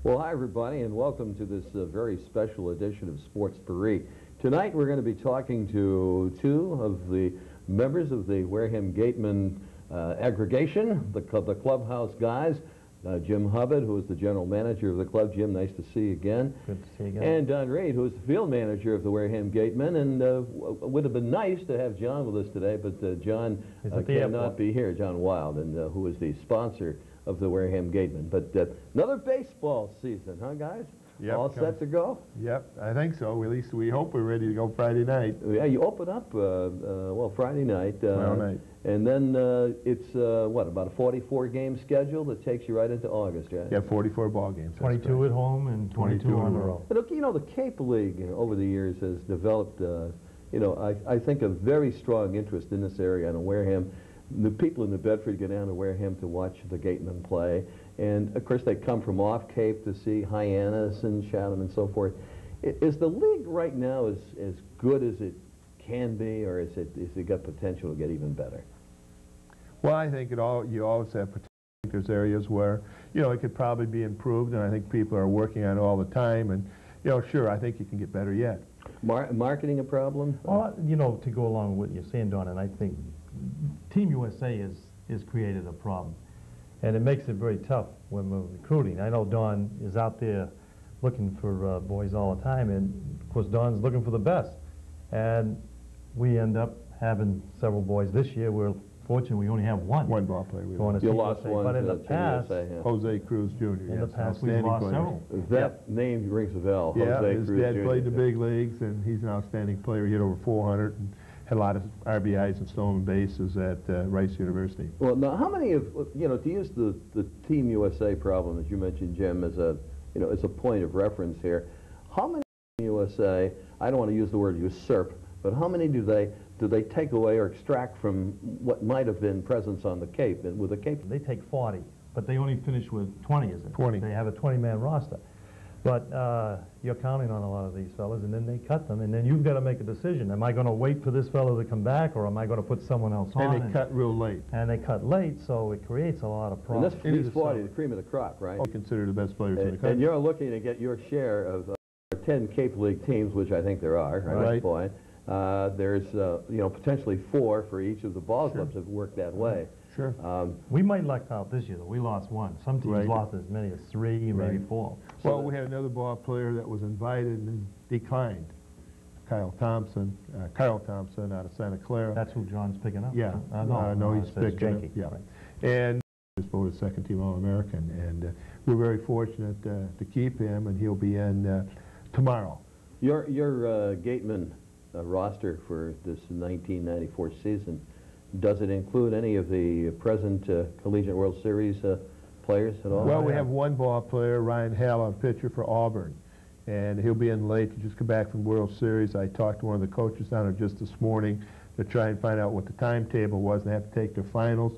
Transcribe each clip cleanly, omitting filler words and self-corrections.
Well, hi, everybody, and welcome to this very special edition of Sportspourri. Tonight, we're going to be talking to two of the members of the Wareham Gatemen aggregation, the clubhouse guys, Jim Hubbard, who is the general manager of the club. Jim, nice to see you again. Good to see you again. And Don Reed, who is the field manager of the Wareham Gatemen. And it would have been nice to have John with us today, but John cannot be here, John Wild, and who is the sponsor of the Wareham Gatemen. But another baseball season, huh, guys? Yep, all set to go? Yep, I think so. At least we hope we're ready to go Friday night. Yeah, you open up, well, Friday night. Tomorrow night. And then it's, what, about a 44-game schedule that takes you right into August, right? Yeah, 44 ball games. 22 at home and 22 on the road. But look, you know, the Cape League over the years has developed, you know, I think a very strong interest in this area in Wareham. The people in New Bedford get down to Wareham to watch the Gatemen play. And, of course, they come from off Cape to see Hyannis and Chatham and so forth. Is the league right now as good as it can be, or is it got potential to get even better? Well, I think you always have potential. There's areas where, you know, it could probably be improved, and I think people are working on it all the time. And, you know, sure, I think you can get better yet. Marketing a problem? Well, you know, to go along with what you're saying, Don, and I think Team USA has created a problem. And it makes it very tough when we're recruiting. I know Don is out there looking for boys all the time, and of course Don's looking for the best. And we end up having several boys. This year we're fortunate we only have one. One ball player. You lost one. But in the past, Jose Cruz Jr. In the past we've lost several. That name rings a bell. Yeah, Jose his Cruz dad Jr. played the big leagues, and he's an outstanding player. He hit over 400 and had a lot of RBIs and stolen bases at Rice University. Well, now, how many of, you know, to use the Team USA problem, as you mentioned, Jim, as a, you know, as a point of reference here, how many Team USA, I don't want to use the word usurp, but how many do they take away or extract from what might have been presence on the Cape, and with the Cape? They take 40, but they only finish with 20, is it? 20. They have a 20-man roster. But you're counting on a lot of these fellas, and then they cut them, and then you've got to make a decision. Am I going to wait for this fellow to come back, or am I going to put someone else on? And they cut real late. And they cut late, so it creates a lot of problems. And this 40, the cream of the crop, right? Considered the best players in the country. And you're looking to get your share of 10 Cape League teams, which I think there are, right? At this point. There's, you know, potentially 4 for each of the ball clubs that work that way. Sure. We might luck out this year, though. We lost one. Some teams lost as many as 3, maybe 4. Well, we had another ball player that was invited and declined. Carl Thompson out of Santa Clara. That's who John's picking up. Yeah. No, he's picking up. Yeah. Right. And he was voted second-team All-American, and we're very fortunate to keep him, and he'll be in tomorrow. Your Gateman roster for this 1994 season, does it include any of the present Collegiate World Series players at all? Well, we have one ball player, Ryan Hall, a pitcher for Auburn, and he'll be in late to just come back from World Series. I talked to one of the coaches down there just this morning to try and find out what the timetable was. They have to take their finals.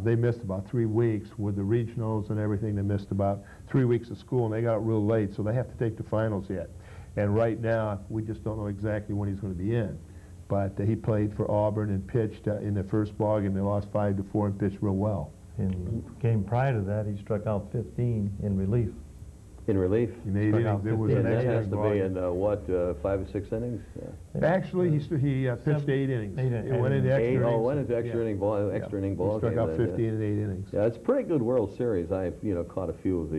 They missed about 3 weeks with the regionals and everything. They missed about 3 weeks of school, and they got it real late, so they have to take the finals yet. And right now, we just don't know exactly when he's going to be in. But he played for Auburn and pitched in the first ball game. They lost 5-4 and pitched real well. In the game prior to that, he struck out 15 in relief. In relief? In 8 innings. It was and an that has to be in, what, 5 or 6 innings? Yeah. Actually, he pitched 8 innings. It went into extra innings. Oh, went into extra inning ball game. He struck out 15 in 8 innings. Yeah, it's a pretty good World Series. I've, you know, caught a few of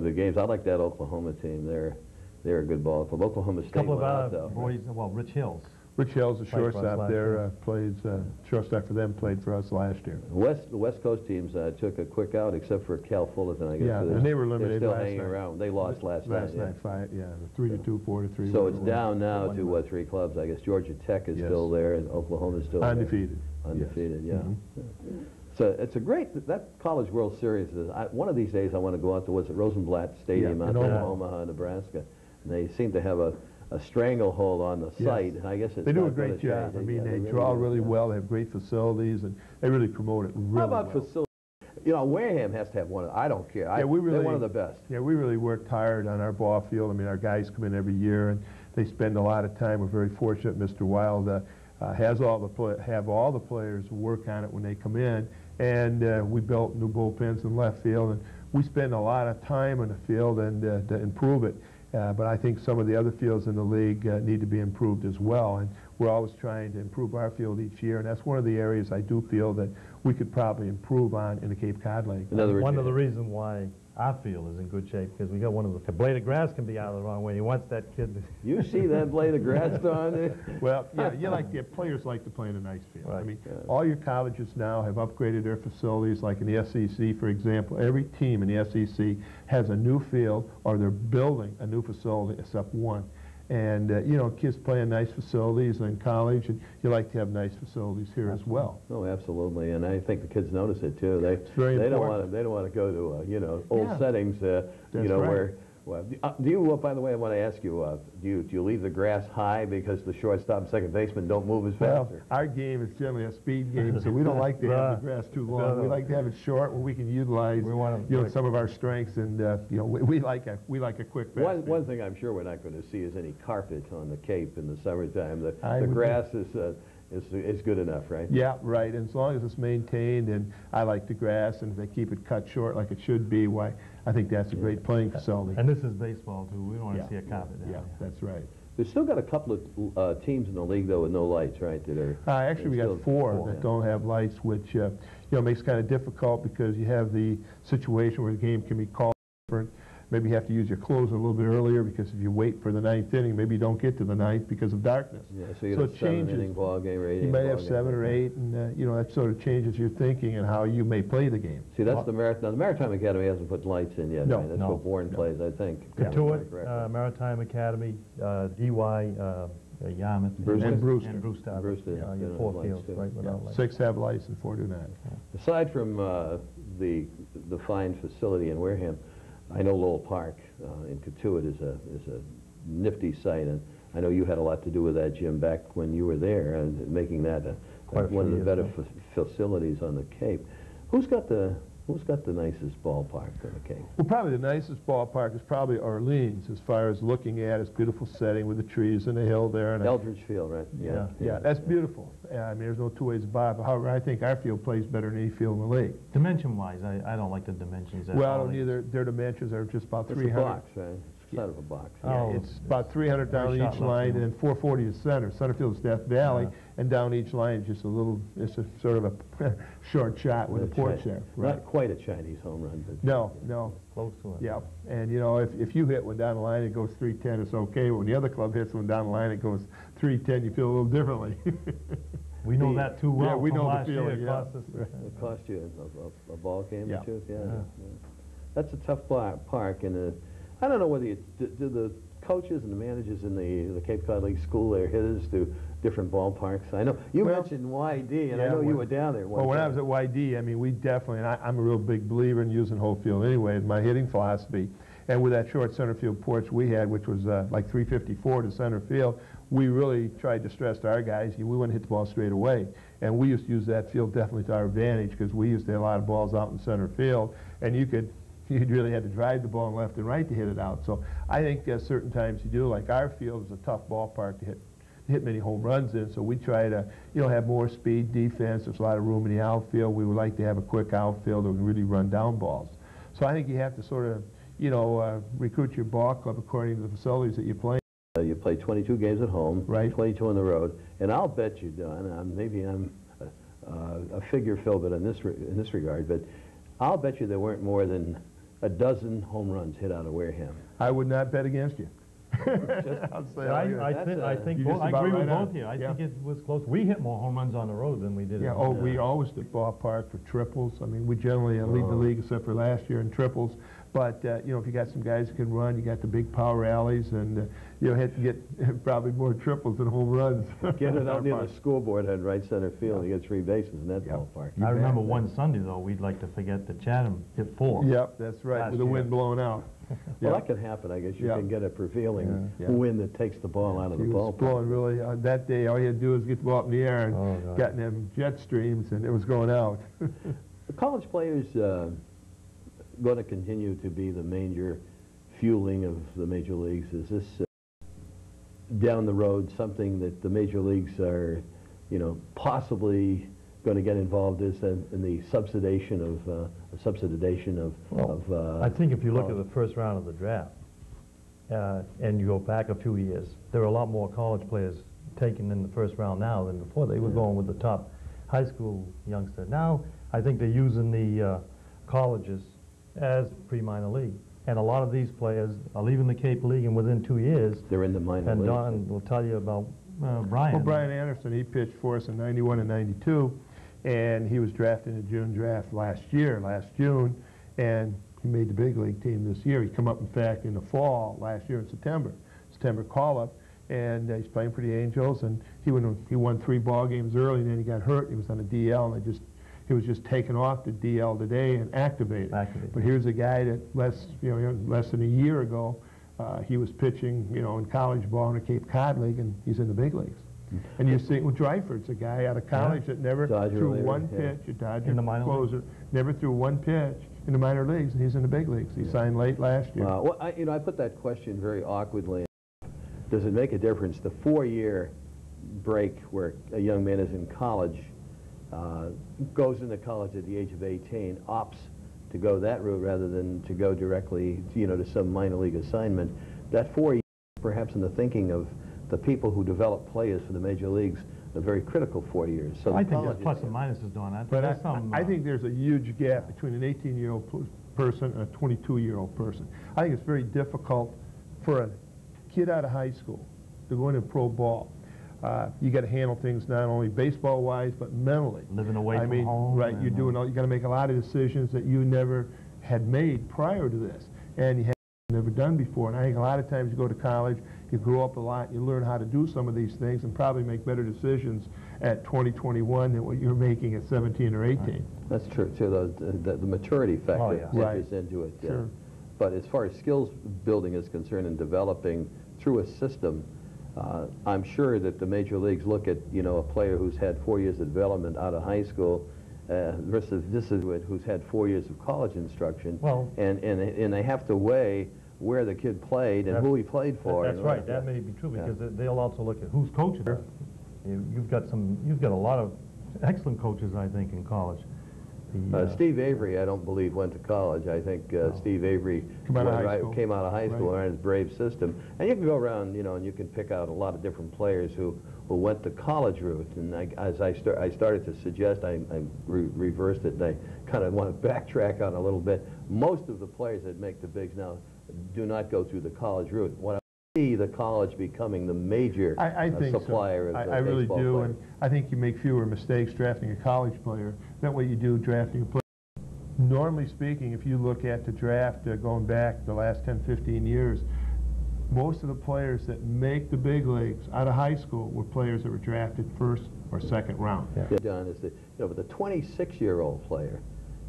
the games. I like that Oklahoma team. They're a good ball club. Oklahoma State. A couple of out, boys, well, Rich Hills. Rich Hill's a shortstop there, plays shortstop for them, played for us last year. The West Coast teams took a quick out, except for Cal Fullerton, I guess. Yeah, and they were limited still last hanging night. Around. They lost last night. 3-2, 4-3. So it's down now to, what, 3 clubs? I guess Georgia Tech is still there, and Oklahoma's still undefeated. There. Undefeated, yeah. So it's a great, that College World Series, one of these days I want to go out to, what's it, Rosenblatt Stadium out there in Omaha, Nebraska. And they seem to have a stranglehold on the site, and I guess it's they do a great job. I mean, they draw really well. They have great facilities, and they really promote it really well. How about facilities? You know, Wareham has to have one. I don't care. They're one of the best. Yeah, we really worked hard on our ball field. I mean, our guys come in every year, and they spend a lot of time. We're very fortunate. Mr. Wild have all the players work on it when they come in, and we built new bullpens in left field, and we spend a lot of time on the field and to improve it. But I think some of the other fields in the league need to be improved as well. And we're always trying to improve our field each year. And that's one of the areas I do feel that we could probably improve on in the Cape Cod League. In other words, one of the reasons why our field is in good shape, because we got one of the blade of grass can be out of the wrong way. He wants that kid to... You see that blade of grass on there? Well, yeah, players like to play in a nice field. Right. I mean, all your colleges now have upgraded their facilities, like in the SEC, for example. Every team in the SEC has a new field, or they're building a new facility except one. And, you know, kids play in nice facilities in college, and you like to have nice facilities here as well. Oh, absolutely, and I think the kids notice it too. Very They don't important. want to go to you know, old Yeah. settings. You know, right. where. Well, do you? By the way, I want to ask you. Do you leave the grass high because the shortstop and second baseman don't move as fast? Well, our game is generally a speed game, so we don't like to have the grass too long. No. We like to have it short, where we can utilize We want 'em you know, quick. some of our strengths, and you know, we like a quick fast One thing I'm sure we're not going to see is any carpet on the Cape in the summertime. The I would grass is good enough, right? Yeah, right. And as long as it's maintained, and I like the grass, and if they keep it cut short like it should be, why, I think that's a great playing facility. And this is baseball, too. We don't want to Yeah. see a carpet down Yeah, there. that's right. We've still got a couple of teams in the league though with no lights, right? That are Actually, we got still- four that don't have lights, which you know, makes it kind of difficult, because you have the situation where the game can be called different. Maybe you have to use your closer a little bit earlier, because if you wait for the ninth inning, maybe you don't get to the ninth because of darkness. Yeah, so you So got it a 7-inning changes. ball game or 8-inning You might ball have game. 7 or 8, and you know, that sort of changes your thinking and how you may play the game. See, that's the Maritime. The Maritime Academy hasn't put lights in yet. No, right? That's no, what Bourne no. plays, I think. Katuitt, Correct. Maritime Academy, DY, Yarmouth, Brewster. And Brewster. and Brewster. And Brewster, You yeah, four lights, fields, too. right, Yeah, without lights. 6 have lights and 4 do not. Aside from the fine facility in Wareham, I know Lowell Park in Katuitt is a nifty site, and I know you had a lot to do with that, Jim, back when you were there, and making that Quite a one of few the years better facilities on the Cape. Who's got the nicest ballpark on the Cape? Well, probably the nicest ballpark is probably Orleans, as far as looking at its beautiful setting with the trees and the hill there. And Eldridge Field, right? yeah, that's beautiful. I mean, there's no two ways about it. However, I think our field plays better than any field in the league. Dimension-wise, I don't like the dimensions. at Well, I all. don't either. Their dimensions are just about It's a 300. box, right? It's kind of a box. Oh, It's about 300 down very each short line, left and then 440 to center. Center field is Death Valley, Yeah. and down each line is just a little, it's a sort of a short shot with a porch there. Not quite a Chinese home run, but No. Close to it. Yeah, and you know, if you hit one down the line, it goes 310, it's okay. When the other club hits one down the line, it goes 310, you feel a little differently. We know that too well. Yeah, we from know the last year. feeling, It yeah. cost us. it cost you a ball game Yeah. or two. Yeah. Yeah. Yeah. That's a tough park, and I don't know whether do the coaches and the managers in the Cape Cod League school their hitters to different ballparks. I know you Well, mentioned YD, and I yeah, know you when- were down there. Well, when I was at YD, I mean, we definitely, and I'm a real big believer in using whole field anyway, in my hitting philosophy. And with that short center field porch we had, which was like 354 to center field, we really tried to stress to our guys, we wouldn't hit the ball straight away. And we used to use that field definitely to our advantage, because we used to hit a lot of balls out in center field, and you really had to drive the ball left and right to hit it out. So I think certain times you do, like our field is a tough ballpark to hit many home runs in, so we try to, you know, have more speed defense. There's a lot of room in the outfield. We would like to have a quick outfield that would really run down balls. So I think you have to sort of, you know, recruit your ball club according to the facilities that you play. You play 22 games at home, Right. 22 on the road, and I'll bet you, Don, maybe I'm a figure Phil, but in this regard, but I'll bet you there weren't more than a dozen home runs hit out of Wareham. I would not bet against you. I'll say I think You both, I about agree with right on. both here. I Yeah. think it was close. We hit more home runs on the road than we did. Yeah, at oh, home. we always did ballpark for triples. I mean, we generally lead the league except for last year in triples. But, you know, if you got some guys who can run, you got the big power rallies, and you have to get probably more triples than home runs. Get it out near the scoreboard at right center field, you get 3 bases in that ballpark. I remember one Sunday, though, we'd like to forget that Chatham hit 4. Yep, that's right, Last with the year. wind blowing out. Well, that can happen. I guess you Yeah. can get a prevailing Yeah. wind that takes the ball out of the He was ballpark. blowing really, that day, all you had to do was get the ball up in the air and Oh, God. got in them jet streams, and it was going out. The college players going to continue to be the major fueling of the major leagues. Is this down the road something that the major leagues are, you know, possibly going to get involved is in the subsidization of I think if you look at college. the first round of the draft, and you go back a few years, there are a lot more college players taken in the first round now than before. They were going with the top high school youngster. Now, I think they're using the colleges as pre-minor league. And a lot of these players are leaving the Cape League, and within 2 years, They're in the minor and leagues. Don will tell you about Brian. Well, Brian Anderson, he pitched for us in '91 and '92, and he was drafted in the June draft last June, and he made the big league team this year. He come up, in fact, in the fall last year in September call-up, and he's playing for the Angels, and he won 3 ball games early, and then he got hurt. He was on a DL, and he was just taken off the DL today and activated. But here's a guy that less than a year ago, he was pitching, in college ball in the Cape Cod League, and he's in the big leagues. And you see, well, Dryford's a guy out of college that never threw one pitch, a Dodger closer, never threw one pitch in the minor leagues, and he's in the big leagues. He signed late last year. Well, I put that question very awkwardly. Does it make a difference, the 4-year break where a young man is in college, goes into college at the age of 18, opts to go that route rather than to go directly, to some minor league assignment? That 4 years, perhaps in the thinking of the people who develop players for the major leagues, a very critical 4 years. So I think there's plus and minuses, Don. I think there's a huge gap between an 18-year-old person and a 22-year-old person. I think it's very difficult for a kid out of high school to go into pro ball. You got to handle things not only baseball-wise, but mentally. Living away from home. Right, you got to make a lot of decisions that you never had made prior to this, and you have never done before. And I think a lot of times you go to college, you grow up a lot, you learn how to do some of these things, and probably make better decisions at 20, 21 than what you're making at 17 or 18. Right. That's true, too. The maturity factor enters into it. Sure. But as far as skills building is concerned and developing through a system, I'm sure that the major leagues look at, a player who's had 4 years of development out of high school versus this is who's had 4 years of college instruction, and they have to weigh where the kid played and who he played for. That's right. That may be true because they'll also look at who's coaching. You've got a lot of excellent coaches, I think, in college. Steve Avery, I don't believe, went to college. I think Steve Avery came out of high school and ran his Brave system. And you can go around, and you can pick out a lot of different players who went the college route. And as I started to suggest, I reversed it, and I kind of want to backtrack on a little bit. Most of the players that make the bigs now do not go through the college route. What I see the college becoming the major supplier of I really do, players. and I think you make fewer mistakes drafting a college player than what you do drafting a player. Normally speaking, if you look at the draft going back the last 10, 15 years, most of the players that make the big leagues out of high school were players that were drafted first or second round. John, is that but the 26-year-old player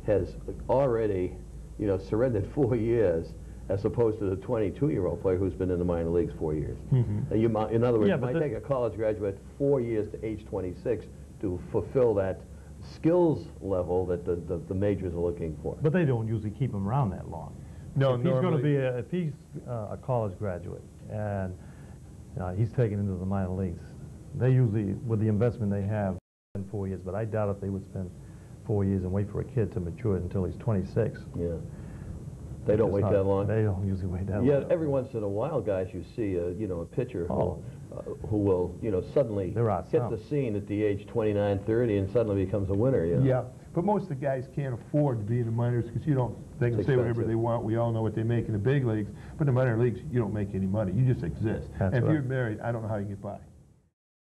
has already surrendered 4 years, as opposed to the 22-year-old player who's been in the minor leagues 4 years. In other words, it might take a college graduate 4 years to age 26 to fulfill that skills level that the majors are looking for. But they don't usually keep him around that long. No, if he's going to be if he's a college graduate and he's taken into the minor leagues, they usually, with the investment they have, spend 4 years. But I doubt if they would spend 4 years and wait for a kid to mature until he's 26. Yeah. They don't wait that long? They don't usually wait that long. Yeah, every once in a while, guys, you see a pitcher who will, suddenly hit the scene at the age 29, 30 and suddenly becomes a winner, Yeah, but most of the guys can't afford to be in the minors because they can say whatever they want. We all know what they make in the big leagues. But in the minor leagues, you don't make any money. You just exist. And if you're married, I don't know how you get by.